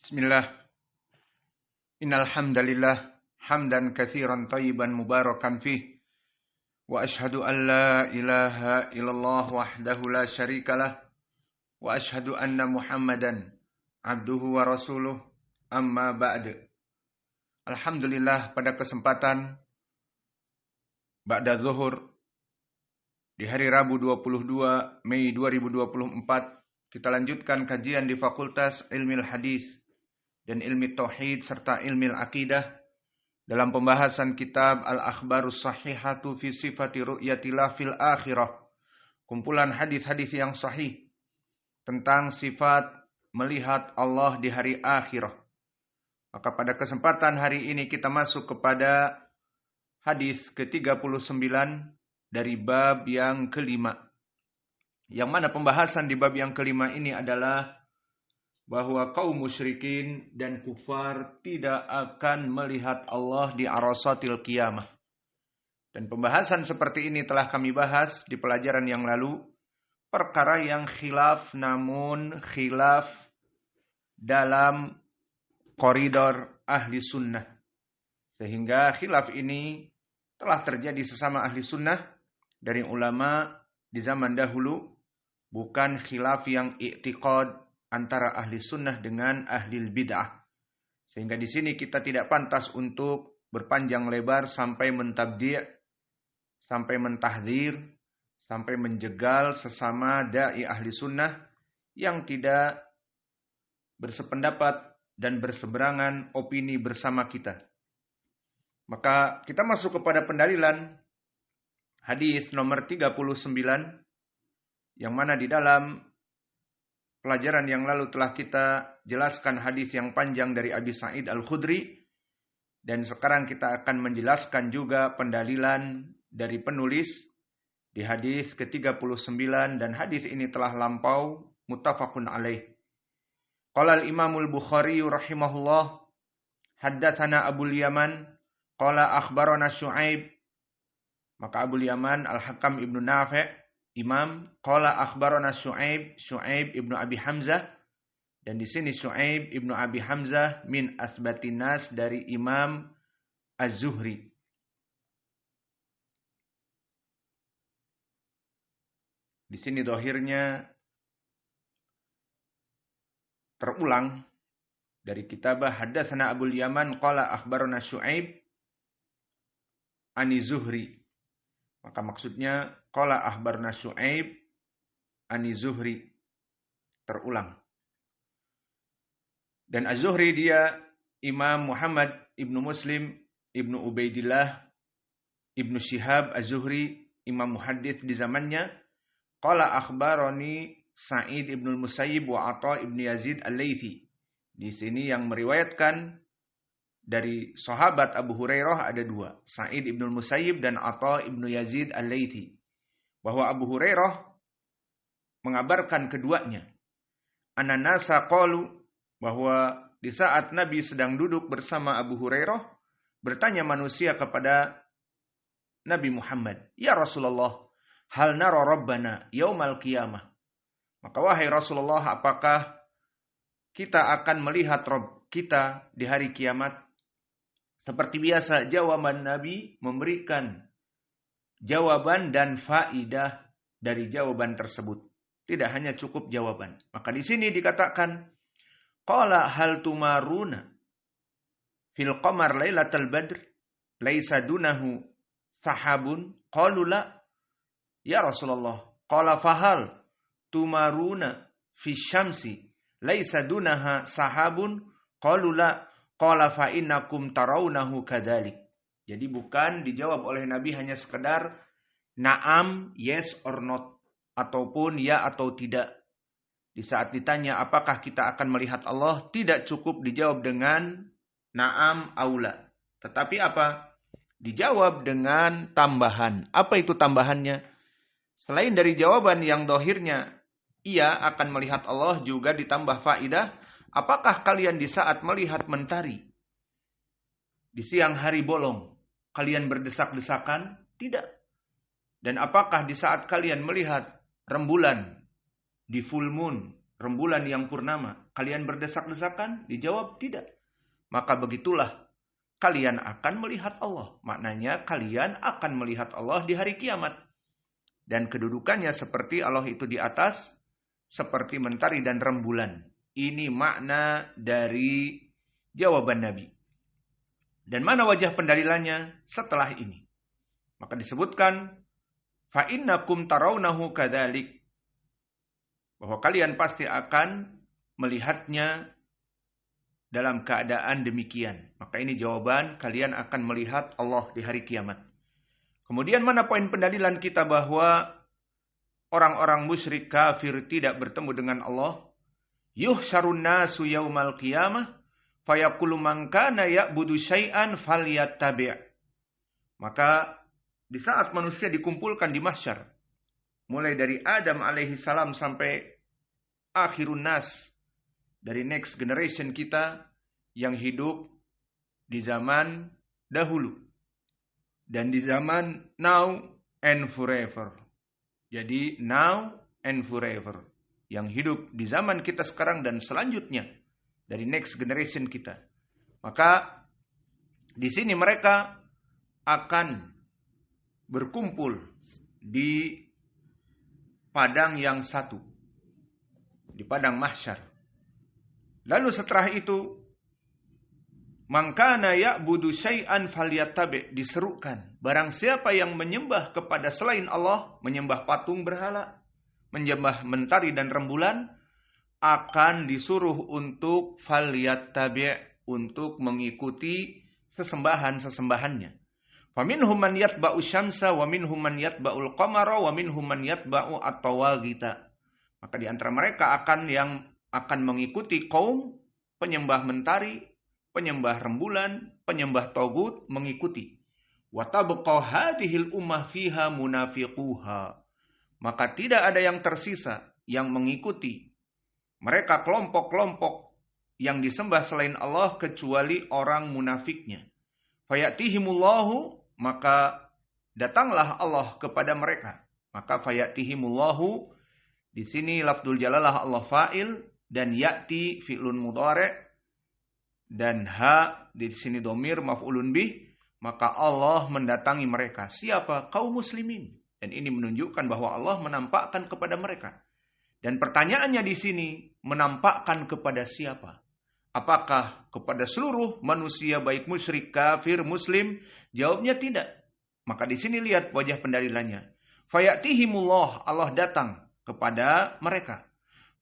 Bismillah. Innal hamdalillah hamdan katsiran thayyiban mubarakan fih. Wa asyhadu an la ilaha illallah wahdahu la syarikalah. Wa asyhadu anna Muhammadan abduhu wa rasuluh. Amma ba'd. Alhamdulillah, pada kesempatan ba'da zuhur di hari Rabu 22 Mei 2024 kita lanjutkan kajian di Fakultas Ilmil Hadis dan Ilmi Tauhid serta Ilmi Aqidah dalam pembahasan kitab Al-Akhbarus Sahihatu fi Sifati Ru'yatillah fil Akhirah, kumpulan hadis-hadis yang sahih tentang sifat melihat Allah di hari akhirah. Maka pada kesempatan hari ini kita masuk kepada hadis ke-39 dari bab yang kelima. Yang mana pembahasan di bab yang kelima ini adalah bahwa kaum musyrikin dan kufar tidak akan melihat Allah di arasatil qiyamah. Dan pembahasan seperti ini telah kami bahas di pelajaran yang lalu. Perkara yang khilaf, namun khilaf dalam koridor ahli sunnah. Sehingga khilaf ini telah terjadi sesama ahli sunnah dari ulama di zaman dahulu. Bukan khilaf yang i'tiqad antara ahli sunnah dengan ahli bid'ah. Sehingga di sini kita tidak pantas untuk berpanjang lebar sampai mentabdi', sampai mentahdzir, sampai menjegal sesama dai ahli sunnah yang tidak bersependapat dan berseberangan opini bersama kita. Maka kita masuk kepada pendalilan hadis nomor 39 yang mana di dalam pelajaran yang lalu telah kita jelaskan hadis yang panjang dari Abi Sa'id Al-Khudri. Dan sekarang kita akan menjelaskan juga pendalilan dari penulis di hadis ke-39. Dan hadis ini telah lampau muttafaqun alaih. Qala al-Imamul Bukhari rahimahullah, haddatsana Abul Yaman, qala akhbarana Syu'aib. Maka Abul Yaman Al-Hakam Ibnu Nafi' Imam, qala akhbarana Syu'aib ibnu Abi Hamzah, dan di sini Syu'aib ibnu Abi Hamzah min asbatin nas dari Imam Az-Zuhri. Di sini dohirnya terulang dari kitabah haddatsana Abul Yaman qala akhbarana Syu'aib ani Zuhri. Maka maksudnya qala akhbarna Syu'aib ani Zuhri, terulang. Dan Az-Zuhri dia Imam Muhammad ibnu Muslim ibnu Ubaidillah ibnu Syihab Az-Zuhri, imam muhaddits di zamannya. Qala akhbarani Sa'id ibnu Musayyib wa Atha ibnu Yazid Al-Laythi. Di sini yang meriwayatkan dari sahabat Abu Hurairah ada dua, Sa'id ibnu Musayyib dan Atha ibnu Yazid Al-Laythi. Bahwa Abu Hurairah mengabarkan keduanya. Ananasa qalu, bahwa di saat Nabi sedang duduk bersama Abu Hurairah, bertanya manusia kepada Nabi Muhammad, "Ya Rasulullah, hal nara rabbana yaumal qiyamah?" Maka wahai Rasulullah, apakah kita akan melihat Rabb kita di hari kiamat? Seperti biasa jawaban Nabi memberikan jawaban dan faidah dari jawaban tersebut. Tidak hanya cukup jawaban. Maka di sini dikatakan, qala hal tumaruna fil qamar lailatul badr laisa dunahu sahabun? Qalu la ya Rasulullah. Qala fahal tumaruna fi syamsi laisa dunaha sahabun? Qalu la. Qala fa innakum tarawnahu kadzalik. Jadi bukan dijawab oleh Nabi hanya sekedar na'am, yes or not, ataupun ya atau tidak. Di saat ditanya apakah kita akan melihat Allah, tidak cukup dijawab dengan na'am aula. Tetapi apa? Dijawab dengan tambahan. Apa itu tambahannya? Selain dari jawaban yang dohirnya ia akan melihat Allah, juga ditambah faidah. Apakah kalian di saat melihat mentari di siang hari bolong, kalian berdesak-desakan? Tidak. Dan apakah di saat kalian melihat rembulan di full moon, rembulan yang purnama, kalian berdesak-desakan? Dijawab tidak. Maka begitulah kalian akan melihat Allah. Maknanya kalian akan melihat Allah di hari kiamat. Dan kedudukannya seperti Allah itu di atas, seperti mentari dan rembulan. Ini makna dari jawaban Nabi. Dan mana wajah pendalilannya setelah ini? Maka disebutkan, فَإِنَّكُمْ تَرَوْنَهُ كَذَلِكَ, bahwa kalian pasti akan melihatnya dalam keadaan demikian. Maka ini jawaban, kalian akan melihat Allah di hari kiamat. Kemudian mana poin pendalilan kita bahwa orang-orang musyrik kafir tidak bertemu dengan Allah? Yuhsyarun nasu yaumal qiyamah fayaqulu man kana ya'budu syai'an falyattabi'. Maka di saat manusia dikumpulkan di mahsyar, mulai dari Adam alaihi salam sampai akhirun nas, dari next generation kita yang hidup di zaman dahulu dan di zaman now and forever. Jadi now and forever, yang hidup di zaman kita sekarang dan selanjutnya dari next generation kita. Maka di sini mereka akan berkumpul di padang yang satu, di padang mahsyar. Lalu setelah itu, man kana ya'budu syai'an falyattabi', diserukan, barang siapa yang menyembah kepada selain Allah, menyembah patung berhala, menyembah mentari dan rembulan, akan disuruh untuk falyattabi', untuk mengikuti sesembahan-sesembahannya. Faminhum man yatba'u syamsa wa minhum man yatba'ul qamara wa minhum man yatba'u at-tawaghita. Maka di antara mereka akan mengikuti kaum penyembah mentari, penyembah rembulan, penyembah togut, mengikuti. Wa tabqa hadhil ummah fiha munafiquha. Maka tidak ada yang tersisa yang mengikuti mereka kelompok-kelompok yang disembah selain Allah kecuali orang munafiknya. Fayatihimullahu, maka datanglah Allah kepada mereka. Maka fayatihimullahu, di sini lafdzul jalalah Allah fa'il, dan ya'ti fi'lun mudhari', dan ha di sini domir maf'ulun bih, maka Allah mendatangi mereka. Siapa? Kaum muslimin. Dan ini menunjukkan bahwa Allah menampakkan kepada mereka. Dan pertanyaannya di sini, menampakkan kepada siapa? Apakah kepada seluruh manusia baik musyrik, kafir, muslim? Jawabnya tidak. Maka di sini lihat wajah pendalilannya. Fayatihimullah, Allah datang kepada mereka.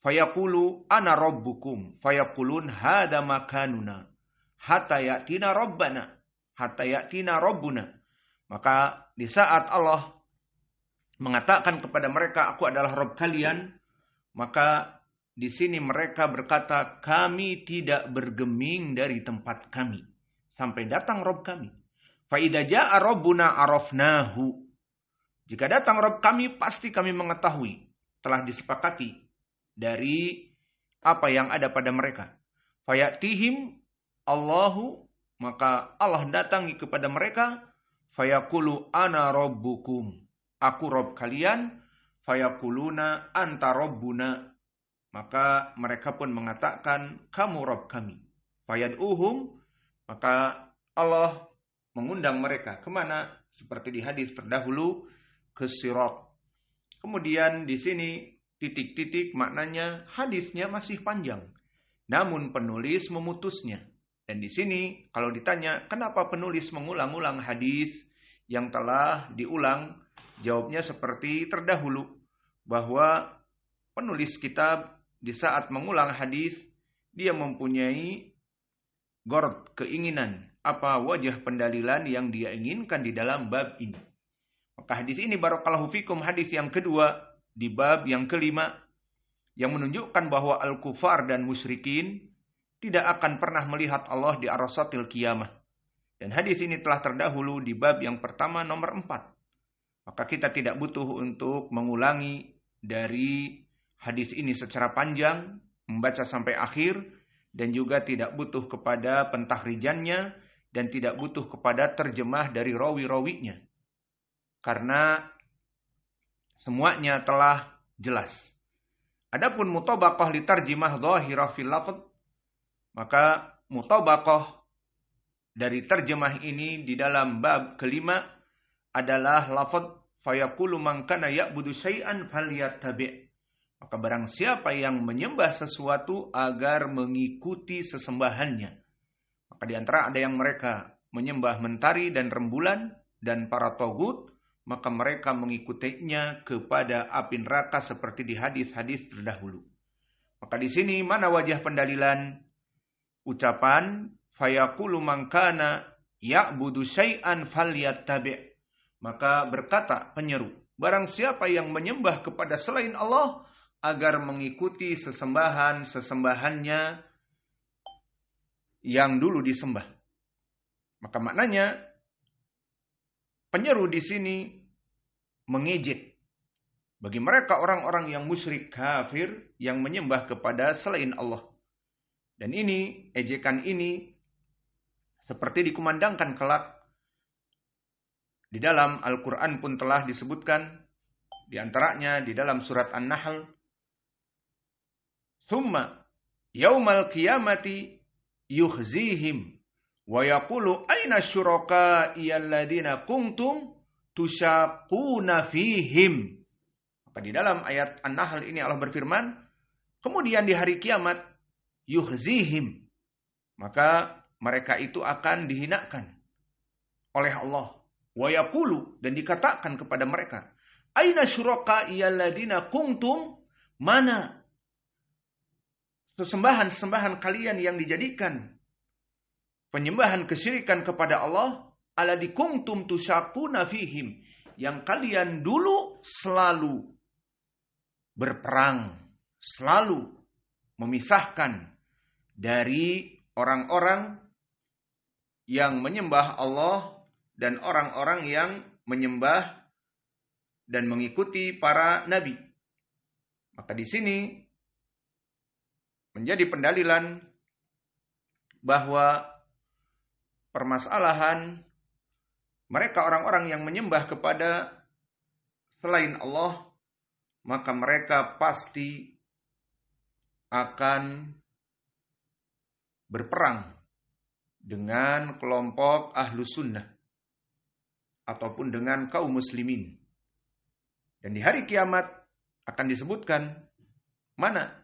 Fayaqulu ana rabbukum, fayaqulun hada makanuna, hatta yatina rabbana, hatta yatina rabbuna. Maka di saat Allah mengatakan kepada mereka, aku adalah Rabb kalian, maka di sini mereka berkata, kami tidak bergeming dari tempat kami sampai datang Rabb kami. Fa idza jaa rabbuna arafnahu. Jika datang Rabb kami, pasti kami mengetahui, telah disepakati dari apa yang ada pada mereka. Fayatihim Allahu, maka Allah datangi kepada mereka. Fayaqulu ana rabbukum, aku Rabb kalian. Fayaquluna anta rabbuna, maka mereka pun mengatakan, kamu Rabb kami. Fayad'uhum, maka Allah mengundang mereka. Kemana? Seperti di hadis terdahulu, ke Sirat. Kemudian di sini titik-titik maknanya hadisnya masih panjang. Namun penulis memutusnya. Dan di sini kalau ditanya, kenapa penulis mengulang-ulang hadis yang telah diulang? Jawabnya seperti terdahulu, bahwa penulis kitab di saat mengulang hadis, dia mempunyai gord, keinginan, apa wajah pendalilan yang dia inginkan di dalam bab ini. Maka hadis ini barakallahu fikum, hadis yang kedua di bab yang kelima, yang menunjukkan bahwa al-kufar dan musyrikin tidak akan pernah melihat Allah di arasatil qiyamah. Dan hadis ini telah terdahulu di bab yang pertama nomor 4. Maka kita tidak butuh untuk mengulangi dari hadis ini secara panjang, membaca sampai akhir, dan juga tidak butuh kepada pentahrijannya, dan tidak butuh kepada terjemah dari rawi-rawinya. Karena semuanya telah jelas. Adapun mutabaqah li tarjimah dhahirah fil lafz, maka mutabaqah dari terjemah ini di dalam bab kelima adalah lafaz fayaqulu man kana ya'budu syai'an falyattabi'. Maka barang siapa yang menyembah sesuatu agar mengikuti sesembahannya. Maka di antara ada yang mereka menyembah mentari dan rembulan dan para togut, maka mereka mengikutinya kepada api neraka seperti di hadis-hadis terdahulu. Maka di sini mana wajah pendalilan ucapan fayaqulu man kana ya'budu syai'an falyattabi'. Maka berkata penyeru, barang siapa yang menyembah kepada selain Allah agar mengikuti sesembahannya yang dulu disembah. Maka maknanya penyeru di sini mengejek bagi mereka orang-orang yang musyrik kafir yang menyembah kepada selain Allah. Dan ini, ejekan ini seperti dikumandangkan kelak di dalam Al-Quran pun telah disebutkan, di antaranya di dalam surat An-Nahl, Thumma yaumal qiyamati yukhzihim wa yaqulu aina syuraka'i alladhina kuntum tusyaquna fihim. Maka di dalam ayat An-Nahl ini Allah berfirman, kemudian di hari kiamat yukhzihim, maka mereka itu akan dihinakan oleh Allah. Wa yaqulu, dan dikatakan kepada mereka, aina syuraka'i alladhina kuntum, mana sesembahan-sesembahan kalian yang dijadikan penyembahan kesyirikan kepada Allah, alladzi kuntum tusyaquna fihim, yang kalian dulu selalu berperang, selalu memisahkan dari orang-orang yang menyembah Allah dan orang-orang yang menyembah dan mengikuti para nabi. Maka di sini menjadi pendalilan bahwa permasalahan mereka orang-orang yang menyembah kepada selain Allah, maka mereka pasti akan berperang dengan kelompok Ahlus Sunnah ataupun dengan kaum muslimin. Dan di hari kiamat akan disebutkan mana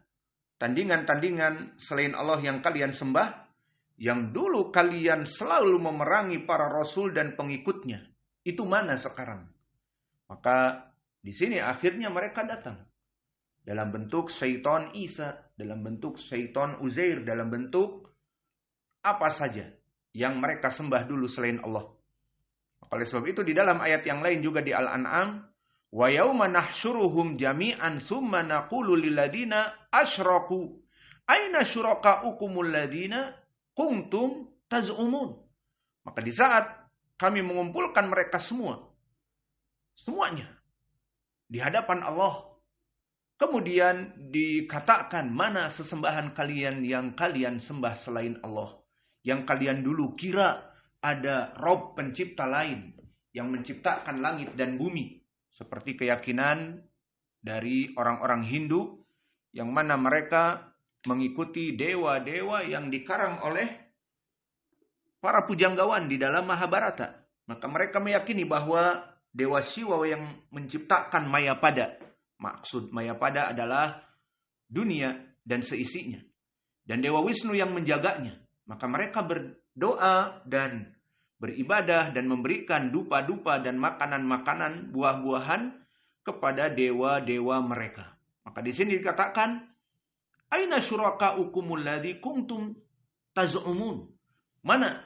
tandingan-tandingan selain Allah yang kalian sembah, yang dulu kalian selalu memerangi para rasul dan pengikutnya. Itu mana sekarang? Maka di sini akhirnya mereka datang dalam bentuk syaitan Isa, dalam bentuk syaitan Uzair, dalam bentuk apa saja yang mereka sembah dulu selain Allah. Oleh sebab itu di dalam ayat yang lain juga di Al-An'am, wa yauma nahsyuruhum jami'an tsumma naqulu lil ladina asyraku aina syurakaukumul ladina kuntum taz'umun. Maka di saat kami mengumpulkan mereka semuanya di hadapan Allah, kemudian dikatakan, mana sesembahan kalian yang kalian sembah selain Allah, yang kalian dulu kira ada Rob pencipta lain yang menciptakan langit dan bumi, seperti keyakinan dari orang-orang Hindu, yang mana mereka mengikuti dewa-dewa yang dikarang oleh para pujanggawan di dalam Mahabharata. Maka mereka meyakini bahwa Dewa Siwa yang menciptakan Mayapada. Maksud Mayapada adalah dunia dan seisinya. Dan Dewa Wisnu yang menjaganya. Maka mereka berdoa dan beribadah dan memberikan dupa-dupa dan makanan-makanan, buah-buahan kepada dewa-dewa mereka. Maka di sini dikatakan, aina syurakaukumul ladzi kuntum taz'umun. Mana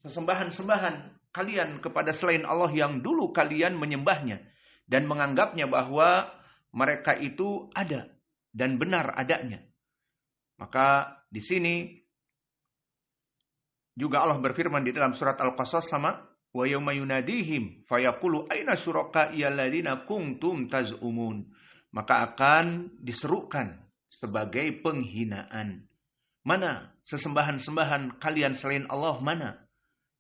sesembahan-sembahan kalian kepada selain Allah yang dulu kalian menyembahnya dan menganggapnya bahwa mereka itu ada dan benar adanya. Maka di sini juga Allah berfirman di dalam surat Al-Qasas sama, wa yauma yunadihim fayaqulu aina syuraka'i alladziina kuntum taz'umun. Maka akan diserukan sebagai penghinaan. Mana sesembahan-sembahan kalian selain Allah, mana?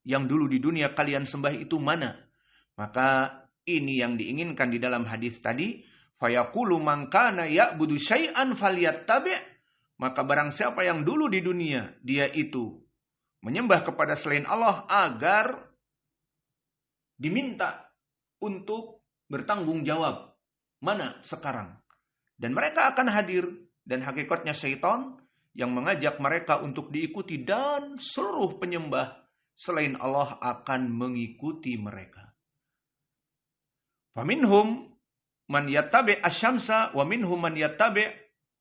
Yang dulu di dunia kalian sembah itu mana? Maka ini yang diinginkan di dalam hadis tadi, Fayaqulu man kana ya'budu syai'an falyattabi'. Maka barang siapa yang dulu di dunia dia itu menyembah kepada selain Allah agar diminta untuk bertanggung jawab. Mana sekarang? Dan mereka akan hadir. Dan hakikatnya syaitan yang mengajak mereka untuk diikuti dan seluruh penyembah selain Allah akan mengikuti mereka. Faminhum man yattabi asy-syamsa wa minhum man yattabi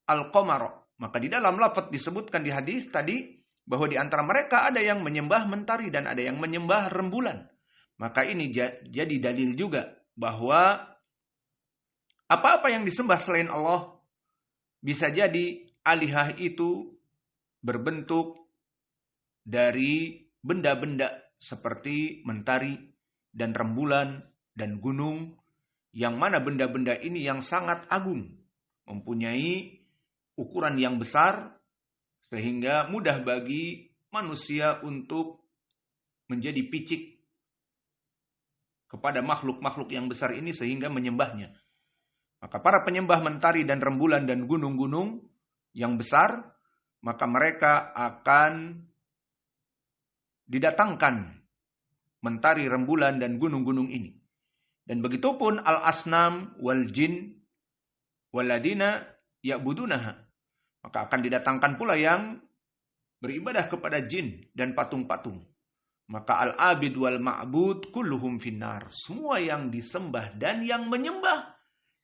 al-qamara. Maka di dalam lafaz disebutkan di hadis tadi bahwa di antara mereka ada yang menyembah mentari dan ada yang menyembah rembulan. Maka ini jadi dalil juga bahwa apa-apa yang disembah selain Allah bisa jadi alihah itu berbentuk dari benda-benda seperti mentari dan rembulan dan gunung, yang mana benda-benda ini yang sangat agung, mempunyai ukuran yang besar, sehingga mudah bagi manusia untuk menjadi picik kepada makhluk-makhluk yang besar ini sehingga menyembahnya. Maka para penyembah mentari dan rembulan dan gunung-gunung yang besar, maka mereka akan didatangkan mentari, rembulan, dan gunung-gunung ini. Dan begitupun al-asnam wal jin waladina ya'budunaha. Maka akan didatangkan pula yang beribadah kepada jin dan patung-patung. Maka al-abid wal ma'bud kulluhum finnar. Semua yang disembah dan yang menyembah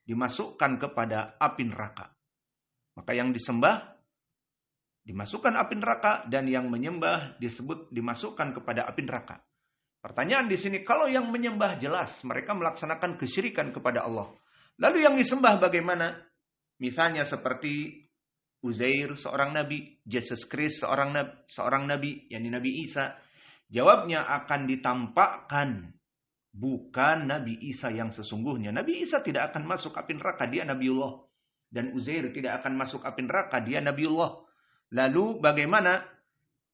dimasukkan kepada api neraka. Maka yang disembah dimasukkan api neraka dan yang menyembah dimasukkan kepada api neraka. Pertanyaan di sini, kalau yang menyembah jelas mereka melaksanakan kesyirikan kepada Allah. Lalu yang disembah bagaimana? Misalnya seperti Uzair seorang nabi, Jesus Christ seorang nabi, yakni Nabi Isa. Jawabnya akan ditampakkan bukan Nabi Isa yang sesungguhnya. Nabi Isa tidak akan masuk api neraka, dia Nabiullah. Dan Uzair tidak akan masuk api neraka, dia Nabiullah. Lalu bagaimana?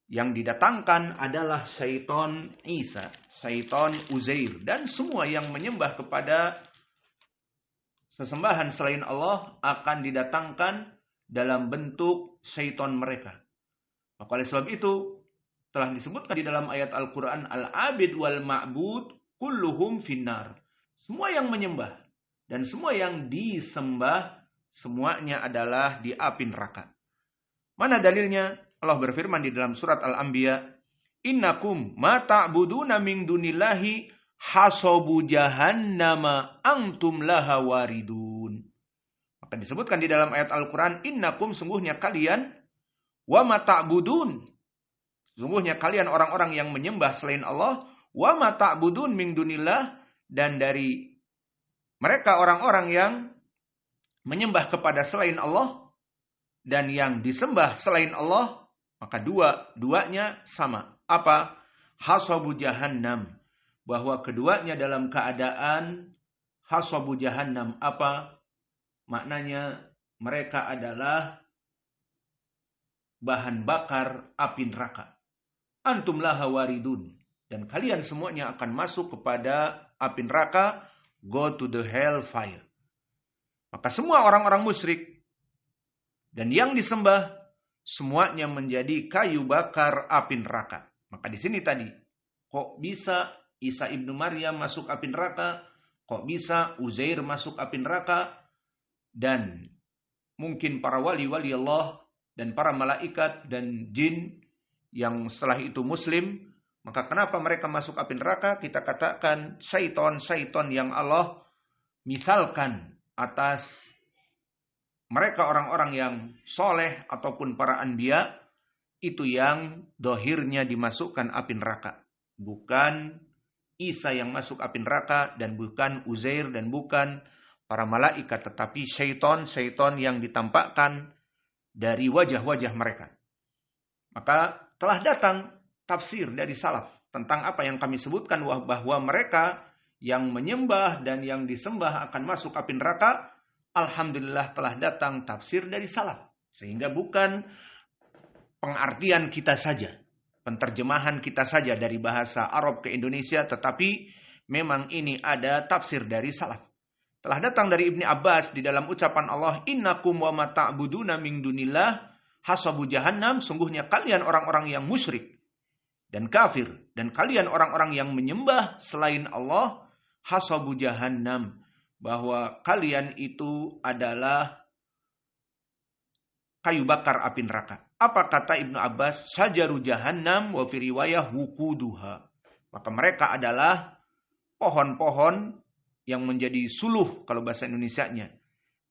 Yang didatangkan adalah syaitan Isa, syaitan Uzair. Dan semua yang menyembah kepada sesembahan selain Allah akan didatangkan dalam bentuk syaitan mereka. Maka oleh sebab itu telah disebutkan di dalam ayat Al-Quran, al-abid wal ma'bud kulluhum finnar. Semua yang menyembah dan semua yang disembah semuanya adalah di api neraka. Mana dalilnya? Allah berfirman di dalam surat Al-Anbiya, innakum ma ta'buduna min dunillahi hasabu jahannama antum laha waridun. Maka disebutkan di dalam ayat Al-Quran, innakum sungguhnya kalian wa ma ta'budun. Sungguhnya kalian orang-orang yang menyembah selain Allah, wa ma ta'budun min dunillah, dan dari mereka orang-orang yang menyembah kepada selain Allah dan yang disembah selain Allah, maka duanya sama. Apa? Hasabu jahannam. Bahwa keduanya dalam keadaan hasabu jahannam. Apa? Maknanya mereka adalah bahan bakar api neraka. Antum laha waridun. Dan kalian semuanya akan masuk kepada api neraka. Go to the hellfire. Maka semua orang-orang musyrik dan yang disembah semuanya menjadi kayu bakar api neraka. Maka di sini tadi, kok bisa Isa ibnu Maryam masuk api neraka? Kok bisa Uzair masuk api neraka? Dan mungkin para wali-wali Allah dan para malaikat dan jin yang setelah itu muslim, maka kenapa mereka masuk api neraka? Kita katakan syaitan yang Allah misalkan atas mereka orang-orang yang soleh ataupun para anbiya, itu yang dohirnya dimasukkan api neraka. Bukan Isa yang masuk api neraka, dan bukan Uzair, dan bukan para malaikat, tetapi syaitan yang ditampakkan dari wajah-wajah mereka. Maka telah datang tafsir dari salaf tentang apa yang kami sebutkan, bahwa mereka yang menyembah dan yang disembah akan masuk api neraka. Alhamdulillah telah datang tafsir dari salaf. Sehingga bukan pengartian kita saja, penterjemahan kita saja dari bahasa Arab ke Indonesia, tetapi memang ini ada tafsir dari salaf. Telah datang dari Ibni Abbas di dalam ucapan Allah, innakum wa ma ta'buduna min dunillah hasabu jahannam, sungguhnya kalian orang-orang yang musyrik dan kafir, dan kalian orang-orang yang menyembah selain Allah, hasabu jahannam, bahwa kalian itu adalah kayu bakar api neraka. Apa kata Ibnu Abbas? Syajaru jahannam wa fi riwayah wuquduha. Maka mereka adalah pohon-pohon yang menjadi suluh kalau bahasa Indonesianya,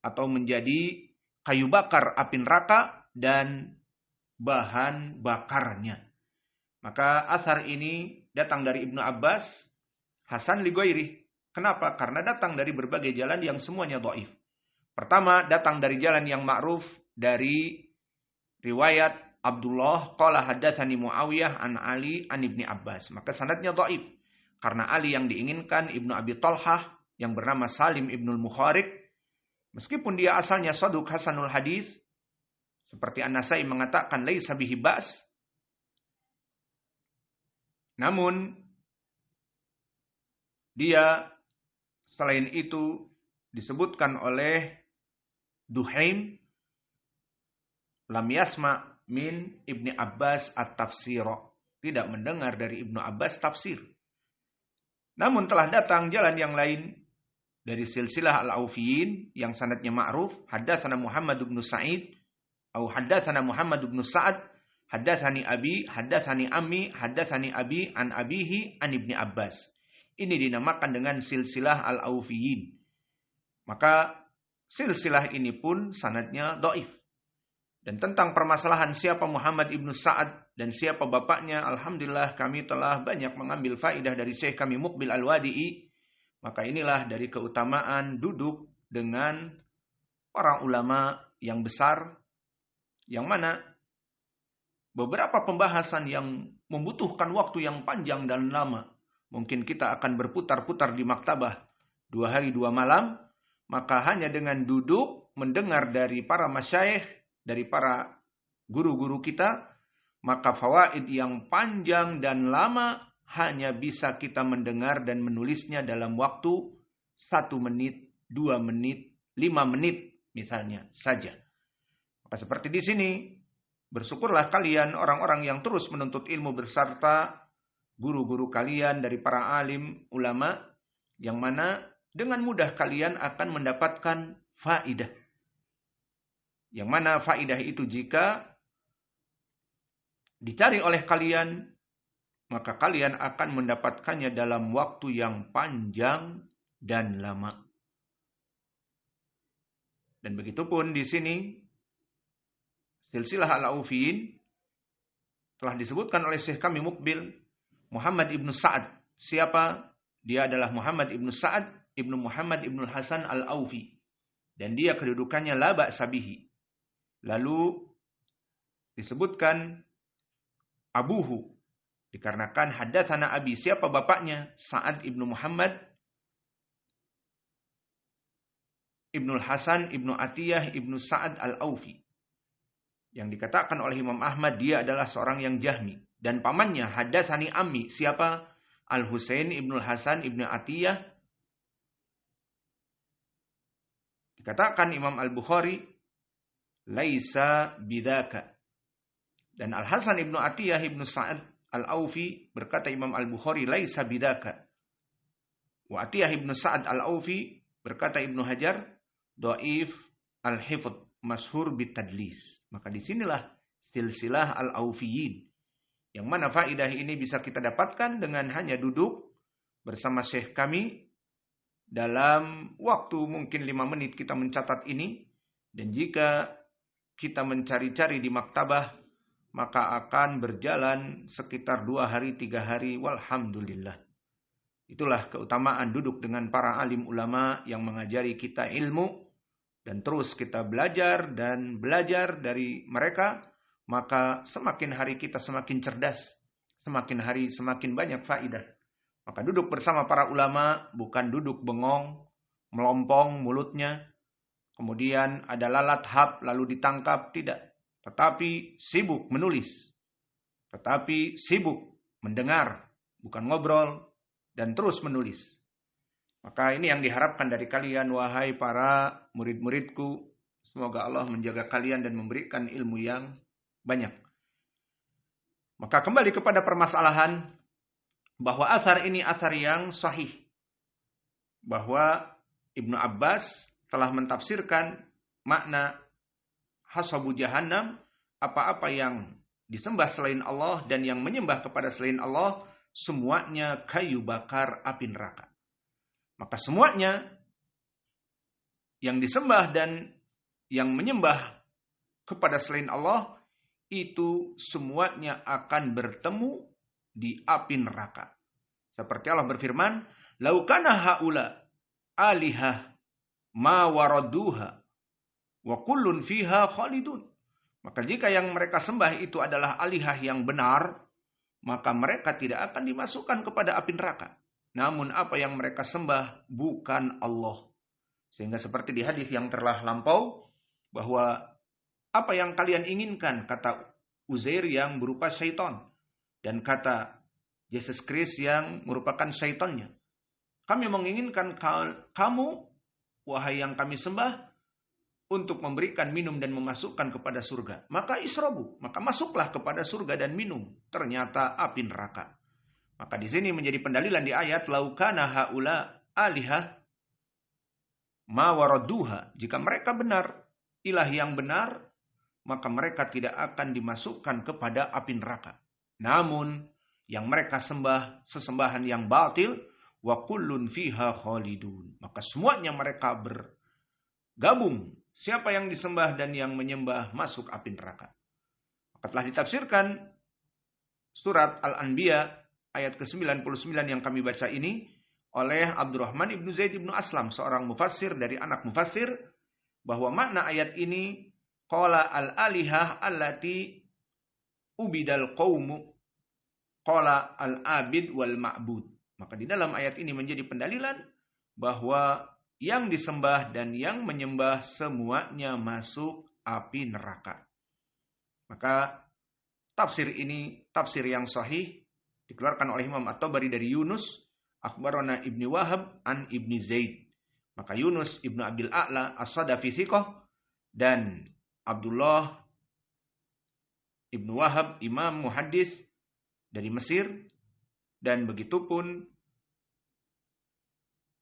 atau menjadi kayu bakar api neraka dan bahan bakarnya. Maka asar ini datang dari Ibnu Abbas, Hasan li ghairi. Kenapa? Karena datang dari berbagai jalan yang semuanya dhaif. Pertama, datang dari jalan yang ma'ruf dari riwayat Abdullah qala haddatsani Muawiyah an Ali an Ibni Abbas. Maka sanadnya dhaif. Karena Ali yang diinginkan Ibnu Abi Talhah yang bernama Salim Ibnul Mukharik, meskipun dia asalnya saduq hasanul hadis, seperti An-Nasai mengatakan laisa bihi ba's, namun dia selain itu disebutkan oleh Duhaim lam yasma min Ibni Abbas at-tafsir, tidak mendengar dari Ibnu Abbas tafsir. Namun telah datang jalan yang lain dari silsilah al-Aufiyin yang sanadnya ma'ruf, haddatsana Muhammad bin Sa'id atau haddatsana Muhammad bin Sa'ad, haddatsani abi, haddatsani ammi, haddatsani abi an abihi an Ibni Abbas. Ini dinamakan dengan silsilah al-Aufiyin. Maka silsilah ini pun sanadnya dhaif. Dan tentang permasalahan siapa Muhammad ibnu Sa'ad dan siapa bapaknya, alhamdulillah kami telah banyak mengambil faidah dari Syekh kami Muqbil Al-Wadi'i. Maka inilah dari keutamaan duduk dengan para ulama yang besar, yang mana beberapa pembahasan yang membutuhkan waktu yang panjang dan lama. Mungkin kita akan berputar-putar di maktabah 2 hari 2 malam, maka hanya dengan duduk mendengar dari para masyayikh, dari para guru-guru kita, maka fawaid yang panjang dan lama hanya bisa kita mendengar dan menulisnya dalam waktu 1 menit, 2 menit, 5 menit misalnya saja. Maka seperti di sini, bersyukurlah kalian orang-orang yang terus menuntut ilmu beserta guru-guru kalian dari para alim ulama, yang mana dengan mudah kalian akan mendapatkan faidah. Yang mana faidah itu jika dicari oleh kalian, maka kalian akan mendapatkannya dalam waktu yang panjang dan lama. Dan begitupun di sini, silsilah al-Aufiyin telah disebutkan oleh Syekh kami Muqbil, Muhammad ibnu Sa'ad. Siapa? Dia adalah Muhammad ibnu Sa'ad ibnu Muhammad ibnu Hasan al-Aufi. Dan dia kedudukannya la ba'sa bihi. Lalu disebutkan abuhu, dikarenakan haddatsana abi. Siapa bapaknya? Sa'ad ibnu Muhammad ibnu Hasan ibnu Atiyah ibnu Sa'ad al-Aufi. Yang dikatakan oleh Imam Ahmad, dia adalah seorang yang jahmi. Dan pamannya haddatsani ammi. Siapa? Al-Husain ibnu Hasan ibnu Atiyah. Dikatakan Imam Al-Bukhari, laisa bidaka. Dan Al-Hasan ibnu Atiyah ibnu Sa'ad al-Aufi berkata Imam Al-Bukhari, laisa bidaka. Wa Atiyah ibnu Sa'ad al-Aufi berkata Ibnu Hajar, dhaif al-hifdz, masyhur bitadlis. Maka disinilah silsilah al-Aufiyin. Yang mana faidah ini bisa kita dapatkan dengan hanya duduk bersama syekh kami. Dalam waktu mungkin 5 menit kita mencatat ini. Dan jika kita mencari-cari di maktabah, maka akan berjalan sekitar 2 hari, 3 hari. Walhamdulillah. Itulah keutamaan duduk dengan para alim ulama yang mengajari kita ilmu. Dan terus kita belajar dan belajar dari mereka. Maka semakin hari kita semakin cerdas. Semakin hari semakin banyak faidah. Maka duduk bersama para ulama bukan duduk bengong, melompong mulutnya. Kemudian ada lalat hap lalu ditangkap. Tidak. Tetapi sibuk menulis. Tetapi sibuk mendengar. Bukan ngobrol. Dan terus menulis. Maka ini yang diharapkan dari kalian, wahai para murid-muridku. Semoga Allah menjaga kalian dan memberikan ilmu yang banyak. Maka kembali kepada permasalahan bahwa asar ini asar yang sahih. Bahwa Ibnu Abbas telah mentafsirkan makna hasabu jahannam, apa-apa yang disembah selain Allah dan yang menyembah kepada selain Allah, semuanya kayu bakar api neraka. Maka semuanya yang disembah dan yang menyembah kepada selain Allah, itu semuanya akan bertemu di api neraka. Seperti Allah berfirman, "Lau kana haula alihah ma waraduha wa kullun fiha khalidun." Maka jika yang mereka sembah itu adalah alihah yang benar, maka mereka tidak akan dimasukkan kepada api neraka. Namun apa yang mereka sembah bukan Allah. Sehingga seperti di hadis yang telah lampau, bahwa apa yang kalian inginkan, kata Uzair yang berupa syaitan, dan kata Yesus Kristus yang merupakan syaitannya. Kami menginginkan kamu, wahai yang kami sembah, untuk memberikan minum dan memasukkan kepada surga. Maka isrobu, maka masuklah kepada surga dan minum. Ternyata api neraka. Maka di sini menjadi pendalilan di ayat laukana haula alihah ma waraduha. Jika mereka benar, ilah yang benar, maka mereka tidak akan dimasukkan kepada api neraka. Namun yang mereka sembah sesembahan yang batil, wa kullun fiha khalidun. Maka semuanya mereka bergabung. Siapa yang disembah dan yang menyembah masuk api neraka. Maka telah ditafsirkan surat Al-Anbiya ayat ke-99 yang kami baca ini oleh Abdurrahman ibnu Zaid ibnu Aslam, seorang mufassir dari anak mufassir, bahwa makna ayat ini qala al-alihah allati ubidal qaumu qala al-abid wal ma'bud. Maka di dalam ayat ini menjadi pendalilan bahwa yang disembah dan yang menyembah semuanya masuk api neraka. Maka tafsir ini tafsir yang sahih dikeluarkan oleh Imam At-Tabari dari Yunus, akhbarana Ibni Wahab an Ibni Zaid. Maka Yunus Ibnu Abdul A'la As-Sadafi Thiqah dan Abdullah Ibnu Wahab imam muhaddis dari Mesir, dan begitupun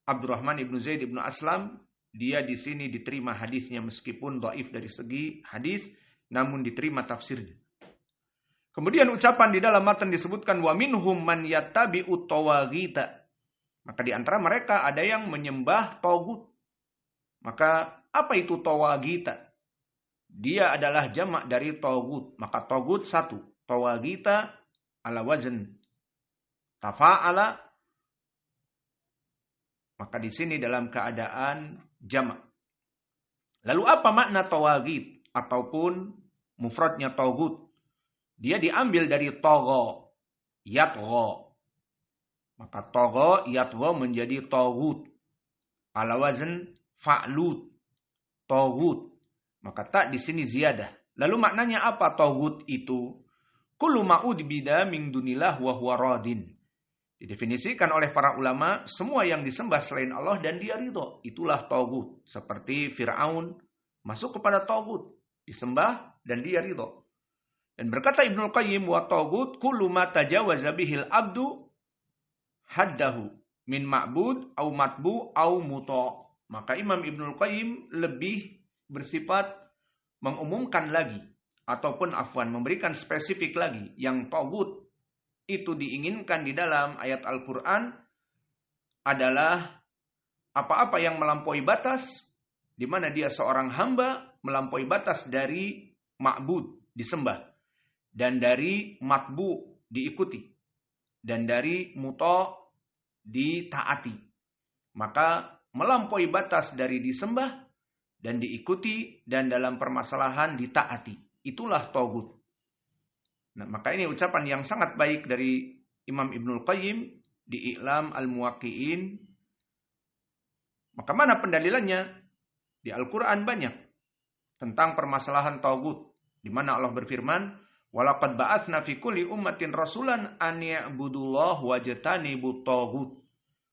Abdurrahman Ibnu Zaid Ibnu Aslam, dia di sini diterima hadisnya meskipun dhaif dari segi hadis, namun diterima tafsirnya. Kemudian ucapan di dalam matan disebutkan wa minhum man yattabi'ut tawaghita. Maka di antara mereka ada yang menyembah tagut. Maka apa itu tawaghita? Dia adalah jamak dari tagut. Maka tagut satu, tawaghita ala wazn tafa'ala. Maka di sini dalam keadaan jamak. Lalu apa makna tawaghit ataupun mufradnya tagut? Dia diambil dari togo, yatgo. Maka togo, yatgo menjadi togut. Ala wazn fa'lut, togut. Maka tak di sini ziyadah. Lalu maknanya apa togut itu? Kullu ma'udbida min dunillah wa huwa radin. Didefinisikan oleh para ulama, semua yang disembah selain Allah dan dia ridho, itulah togut. Seperti Fir'aun masuk kepada togut, disembah dan dia ridho. Dan berkata Ibnul Qayyim, wa tagut kullu ma tajawaza bihil abdu haddahu min ma'bud au matbu au muta. Maka Imam Ibnul Qayyim lebih bersifat mengumumkan lagi ataupun memberikan spesifik lagi, yang tagut itu diinginkan di dalam ayat Al-Qur'an adalah apa-apa yang melampaui batas, di mana dia seorang hamba melampaui batas dari ma'bud disembah, dan dari matbu diikuti, dan dari muta ditaati. Maka melampaui batas dari disembah dan diikuti, dan dalam permasalahan ditaati, itulah tagut. Nah, maka ini ucapan yang sangat baik dari Imam Ibnul Qayyim di I'lam Al-Muwaqqi'in. Maka mana pendalilannya? Di Al-Quran banyak tentang permasalahan tagut, di mana Allah berfirman, walaqad ba'atsna fi kulli ummatin rasulan an ya'budullah wajtanibut taghut.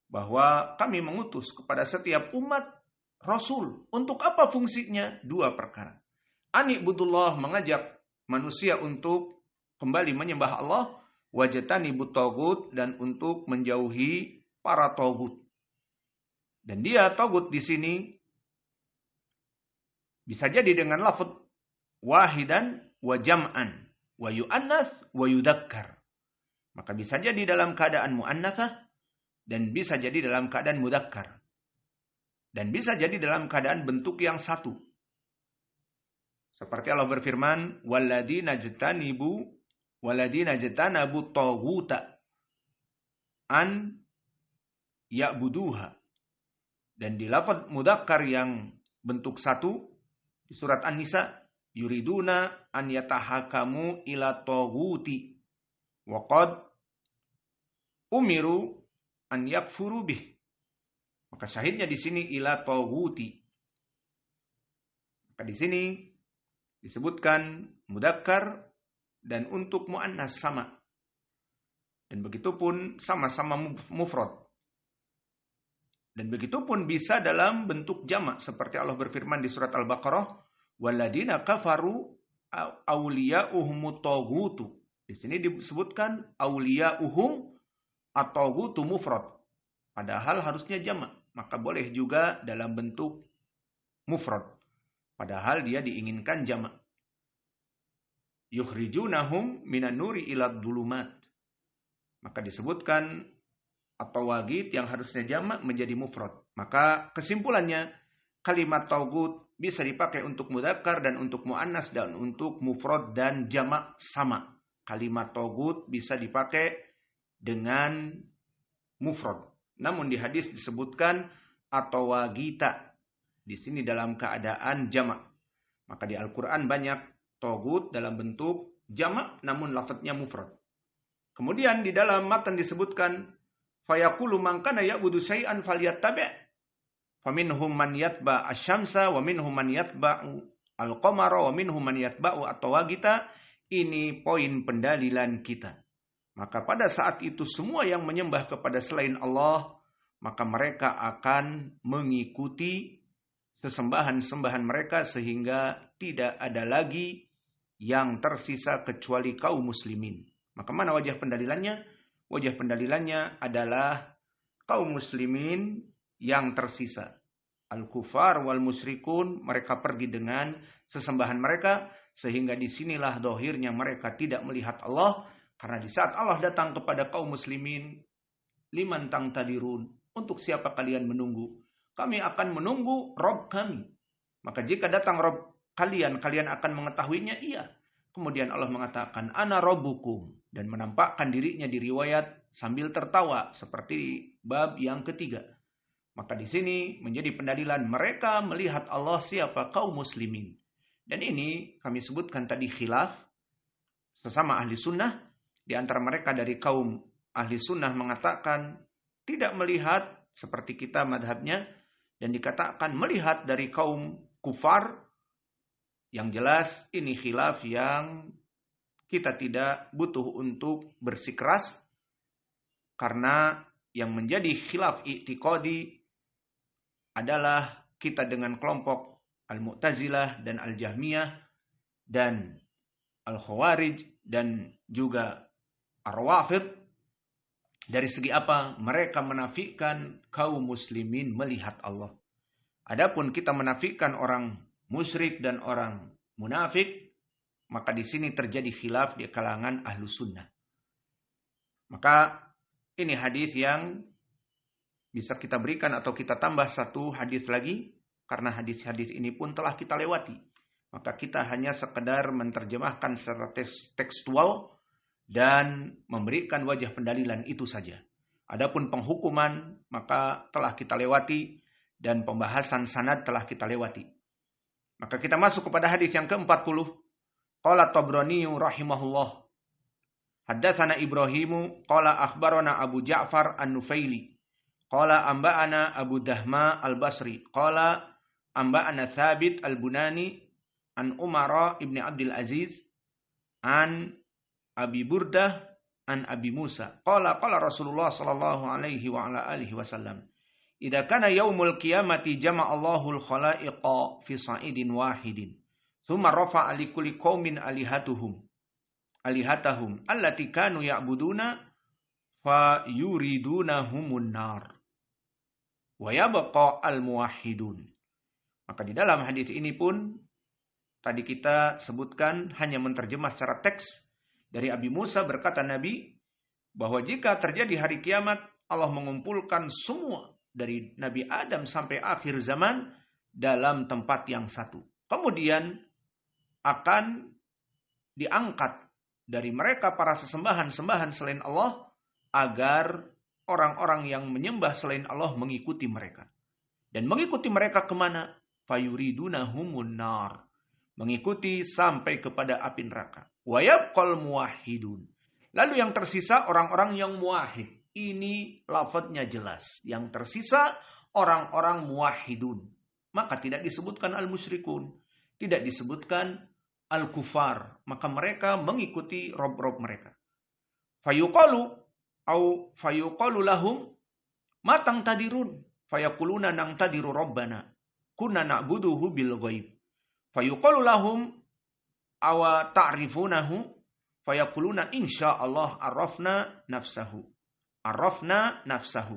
bahwa kami mengutus kepada setiap umat Rasul. Untuk apa fungsinya? 2 perkara. Ani'budullah, mengajak manusia untuk kembali menyembah Allah. Wajtanibut tagut, dan untuk menjauhi para tagut. Dan dia tagut di sini bisa jadi dengan lafaz wahidan wa jam'an wa yu'annas wa yudzakkar. Maka bisa jadi dalam keadaan mu'annatsah dan bisa jadi dalam keadaan mudzakkar. Dan bisa jadi dalam keadaan bentuk yang satu. Seperti Allah berfirman, walladzina jatanabu taghuta an ya'buduha. Dan di lafaz mudzakkar yang bentuk satu di surat An-Nisa, yuriduna an yatahakamu ila taghuti wa qad umiru an yakfuru bih. Maka syahidnya di sini ila taghuti. Maka di sini disebutkan mudzakkar dan untuk muannas sama. Dan begitupun sama-sama mufrad. Dan begitupun bisa dalam bentuk jamak seperti Allah berfirman di surat Al-Baqarah, walladzina kafaru awliya'uhumut taghutu. Di sini disebutkan awliya'uhum at-taghutu mufrad. Padahal harusnya jamak, maka boleh juga dalam bentuk mufrad. Padahal dia diinginkan jamak. Yukhrijunahum minan nuri ilad dulumat. Maka disebutkan atau wagid yang harusnya jamak menjadi mufrad. Maka kesimpulannya, kalimat tagut bisa dipakai untuk mudzakkar dan untuk muannas dan untuk mufrad dan jamak sama. Kalimat tagut bisa dipakai dengan mufrad. Namun di hadis disebutkan atau wagita. Di sini dalam keadaan jamak. Maka di Al-Quran banyak tagut dalam bentuk jamak namun lafadznya mufrad. Kemudian di dalam matan disebutkan fayaqulu man kana ya'budu syai'an falyattabi'. Faminhum man yatba' asy-syamsa wa minhum man yatba'u al-qamara wa minhum man yatba'u at-tawagita. Ini poin pendalilan kita. Maka pada saat itu semua yang menyembah kepada selain Allah, maka mereka akan mengikuti sesembahan-sembahan mereka sehingga tidak ada lagi yang tersisa kecuali kaum muslimin. Maka mana wajah pendalilannya? Wajah pendalilannya adalah kaum muslimin yang tersisa. Al-kufar wal musyrikun, mereka pergi dengan sesembahan mereka, sehingga disinilah dohirnya mereka tidak melihat Allah. Karena di saat Allah datang kepada kaum muslimin, liman tangtadirun, untuk siapa kalian menunggu? Kami akan menunggu Rob kami. Maka jika datang Rob kalian, kalian akan mengetahuinya? Iya. Kemudian Allah mengatakan, Ana Rabbukum. Dan menampakkan dirinya di riwayat sambil tertawa. Seperti bab yang ketiga. Maka di sini menjadi pendalilan mereka melihat Allah siapa? Kaum muslimin. Dan ini kami sebutkan tadi khilaf. Sesama ahli sunnah. Di antara mereka dari kaum ahli sunnah mengatakan tidak melihat seperti kita madhabnya. Dan dikatakan melihat dari kaum kufar. Yang jelas ini khilaf yang kita tidak butuh untuk bersikeras. Karena yang menjadi khilaf i'tiqadi adalah kita dengan kelompok Al-Mu'tazilah dan Al-Jahmiyah dan Al-Khawarij dan juga Ar-Rawafid. Dari segi apa? Mereka menafikan kaum muslimin melihat Allah. Adapun kita menafikan orang musyrik dan orang munafik, maka di sini terjadi khilaf di kalangan ahlu sunnah. Maka ini hadis yang bisa kita berikan atau kita tambah satu hadis lagi, karena hadis-hadis ini pun telah kita lewati. Maka kita hanya sekedar menerjemahkan secara tekstual dan memberikan wajah pendalilan itu saja. Adapun penghukuman maka telah kita lewati dan pembahasan sanad telah kita lewati. Maka kita masuk kepada hadis yang ke-40. Qala Tabrani rahimahullah. Haddatsana Ibrahimu qala akhbarana Abu Ja'far An-Nufaili. Qala amba'ana Abu Dahma Al-Basri. Qala amba'ana Thabit Al-Bunani an Umara ibn Abdul Aziz an Abi Burdah an Abi Musa qala Rasulullah sallallahu alaihi wa ala alihi wasallam idza kana yaumul qiyamati jama'a Allahul khalaiqa fi sa'idin wahidin thumma rafa'a li kulli qaumin alihatahum allati kanu ya'buduna fa yuridunahumun nar wa yabqa al muwahhidun. Maka di dalam hadis ini pun tadi kita sebutkan hanya menterjemah secara teks dari Abi Musa, berkata Nabi bahwa jika terjadi hari kiamat Allah mengumpulkan semua dari Nabi Adam sampai akhir zaman dalam tempat yang satu. Kemudian akan diangkat dari mereka para sesembahan-sembahan selain Allah agar orang-orang yang menyembah selain Allah mengikuti mereka. Dan mengikuti mereka kemana? Fayuridunahumun nar. Mengikuti sampai kepada api neraka. Wa yabqal muwahhidun. Lalu yang tersisa orang-orang yang muwahhid. Ini lafadznya jelas. Yang tersisa orang-orang muwahhidun. Maka tidak disebutkan al-musyrikun. Tidak disebutkan al-kufar. Maka mereka mengikuti rob-rob mereka. Fayuqalu lahum matang tadirun. Fayakuluna nang tadiru rabbana. Kunna na'buduhu bil ghaib. Fayuqalu lahum awa ta'rifunahu. Fayakuluna insyaallah arrafna nafsahu.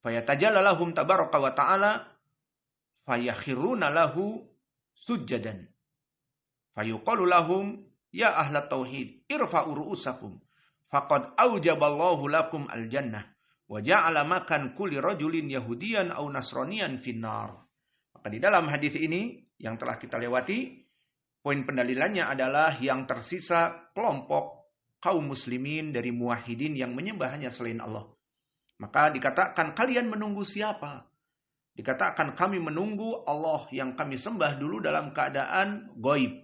Fayatajalla lahum tabaraka wa ta'ala. Fayakhiruna lahu sujjadan. Fayuqalu lahum ya ahlat tauhid irfa'u ru'usakum faqad aujaballahu lakum al-jannah wa ja'ala makan kulli rajulin yahudiyan aw nasraniyan finnar. Maka di dalam hadis ini yang telah kita lewati, poin pendalilannya adalah yang tersisa kelompok kaum muslimin dari muwahhidin yang menyembah hanya selain Allah. Maka dikatakan kalian menunggu siapa? Dikatakan kami menunggu Allah yang kami sembah dulu dalam keadaan gaib.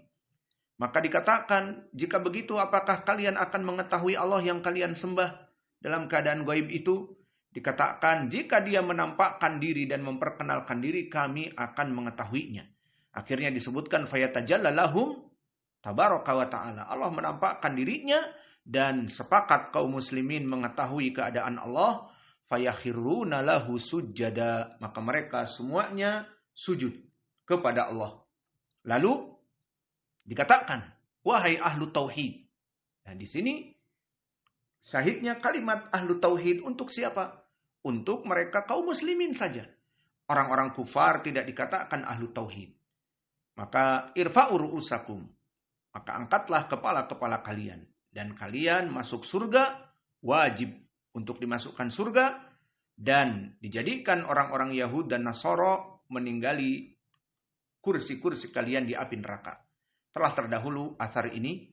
Maka dikatakan, jika begitu apakah kalian akan mengetahui Allah yang kalian sembah dalam keadaan gaib itu? Dikatakan, jika dia menampakkan diri dan memperkenalkan diri, kami akan mengetahuinya. Akhirnya disebutkan, fayatajalla lahum tabaraka wa ta'ala. Allah menampakkan dirinya dan sepakat kaum muslimin mengetahui keadaan Allah. Fayakhiruna lahu sujjada. Maka mereka semuanya sujud kepada Allah. Lalu dikatakan, wahai ahlu tauhid. Nah di sini syahidnya kalimat ahlu tauhid untuk siapa? Untuk mereka kaum muslimin saja. Orang-orang kufar tidak dikatakan ahlu tauhid. Maka irfa'u ru'usakum. Maka angkatlah kepala-kepala kalian. Dan kalian masuk surga wajib untuk dimasukkan surga. Dan dijadikan orang-orang Yahud dan Nasara meninggali kursi-kursi kalian di api neraka. Telah terdahulu asar ini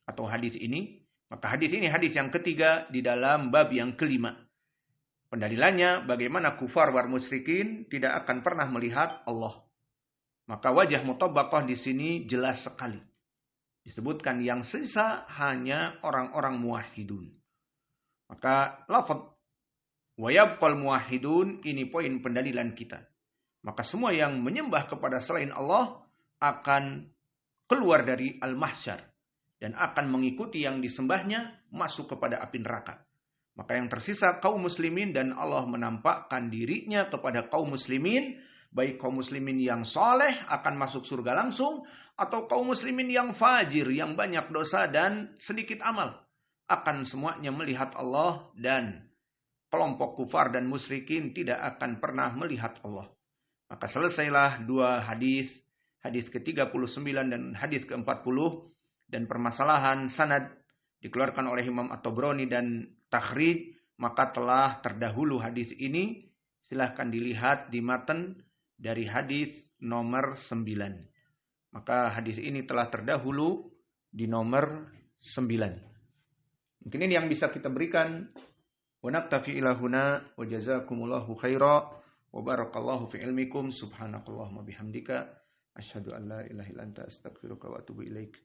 atau hadis ini. Maka hadis ini hadis yang ketiga di dalam bab yang kelima. Pendalilannya bagaimana kufar war musyrikin tidak akan pernah melihat Allah. Maka wajah mutabaqah di sini jelas sekali. Disebutkan yang sisa hanya orang-orang muwahhidun. Maka lafaz wa yabqal muwahhidun ini poin pendalilan kita. Maka semua yang menyembah kepada selain Allah akan keluar dari al-mahsyar dan akan mengikuti yang disembahnya masuk kepada api neraka. Maka yang tersisa kaum muslimin dan Allah menampakkan dirinya kepada kaum muslimin, baik kaum muslimin yang soleh akan masuk surga langsung atau kaum muslimin yang fajir, yang banyak dosa dan sedikit amal, akan semuanya melihat Allah dan kelompok kufar dan musyrikin tidak akan pernah melihat Allah. Maka selesailah dua hadis. Hadis ke-39 dan hadis ke-40 dan permasalahan sanad dikeluarkan oleh Imam At-Tabrani dan takhrij, maka telah terdahulu hadis ini. Silahkan dilihat di matan dari hadis nomor 9. Maka hadis ini telah terdahulu di nomor 9. Mungkin ini yang bisa kita berikan. Wa naktafi ila huna wa jazakumullahu khaira wa barakallahu fi ilmikum subhanakallahumma bihamdika asyhadu an la ilaha illa anta astaghfiruka wa atubu ilaik.